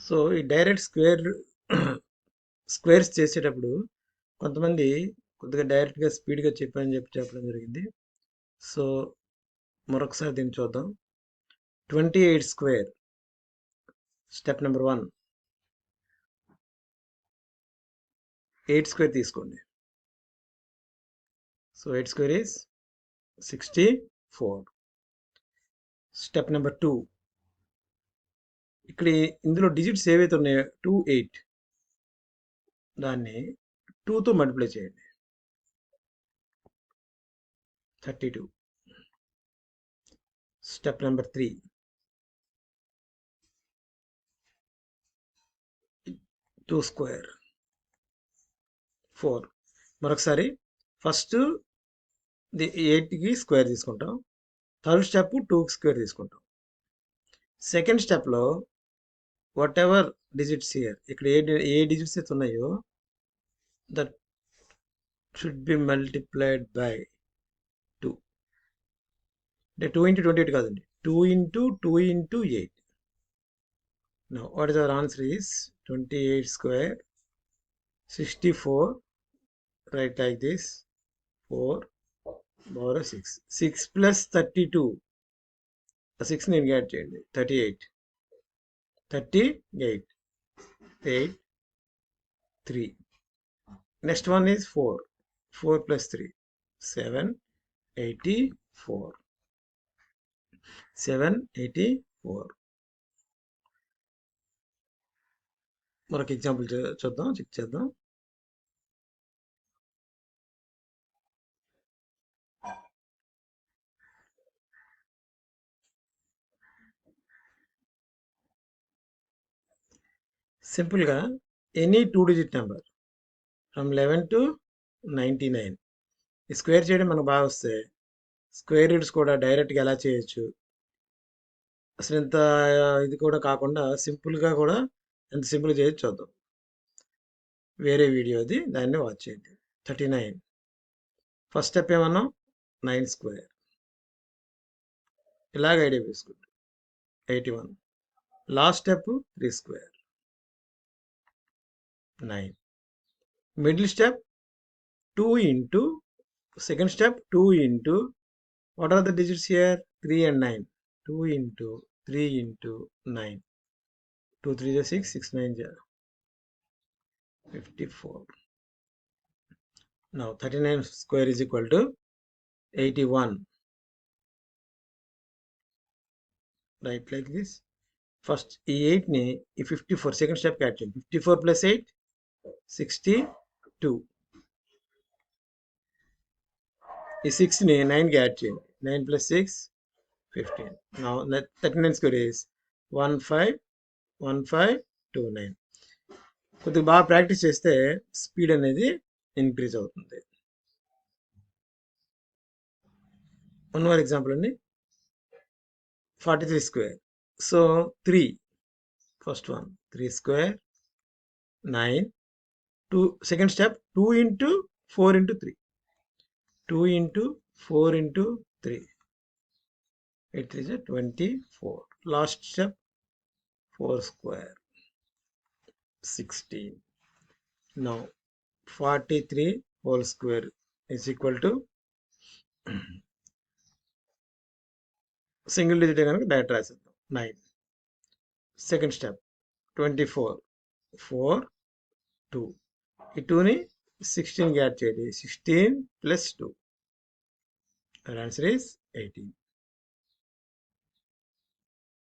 So ఈ direct squares చేసేటప్పుడు కొంతమంది కొద్దిగా డైరెక్ట్గా స్పీడ్గా చెప్పడం జరిగింది. సో మరొకసారి దీన్ని చూద్దాం. 28 స్క్వేర్. స్టెప్ నెంబర్ 1, 8 స్క్వేర్ తీసుకోండి. So 8 square is 64. Step number 2, ఇక్కడ ఇందులో డిజిట్స్ ఏవైతే ఉన్నాయో 2, 8, దాన్ని 2తో మల్టిప్లై చేయండి. 32. Step number 3, 2 square 4. మరొకసారి ఫస్ట్ 8కి స్క్వేర్ తీసుకుంటాం. థర్డ్ స్టెప్ 2కి స్క్వేర్ తీసుకుంటాం. సెకండ్ స్టెప్లో వాట్ ఎవర్ డిజిట్స్ హియర్, ఇక్కడ ఏ డిజిట్స్ అయితే ఉన్నాయో that should be multiplied by 2. అంటే 2 into 28 కాదండి, 2 into 2 into 8. Now what is our answer is 28 square 64. Write like this, 4 power 6. 6 plus 32, 6 నేను యాడ్ చేయండి, 38. 38, 8, 3. Next one is 4. 4 plus 3, 7, 84. 784. మరొక example చూద్దాం, check చేద్దాం. సింపుల్గా any 2-digit number from 11 to 99 ఈ square చేయడం మనకు బాగా వస్తే స్క్వేర్ రూట్స్ కూడా డైరెక్ట్గా ఎలా చేయొచ్చు, అసలు ఇంత ఇది కూడా కాకుండా సింపుల్గా కూడా ఎంత సింపుల్గా చేయొచ్చు చూద్దాం. వేరే వీడియో అది, దాన్ని వాచ్ చేయండి. 39. ఫస్ట్ స్టెప్ ఏమన్నా 9 స్క్వేర్, ఇలాగ ఐడియా వేసుకుంటాం. 81. Last step 3 square, 9. Middle step 2 into, second step 2 into, what are the digits here? 3 and 9. 2 into 3 into 9. 2 3 is 6, 6 9 is 54. Now 39 square is equal to 81. Write like this. First ఈ 8 ని ఈ 54 second step add చేయండి. 54 plus 8, 62. ఈ 6 ని 9 కి add చేయండి. 9 plus 6, 15. Now 39 square is 151529. కొద్దిగా బాగా ప్రాక్టీస్ చేస్తే స్పీడ్ అనేది ఇంక్రీజ్ అవుతుంది. వన్ మోర్ ఎగ్జాంపుల్ అండి, 43 square. So 3, first one 3 square 9. 2 second step 2 into 4 into 3. 2 into 4 into 3. It is a 24. Last step 4 square 16. Now 43 whole square is equal to single digit కనుక direct రాసేద్దాం 9. Second step 24, 4, 2. ఈ 2ని 16 add చేయాలి. 16 plus 2. Our answer is 18.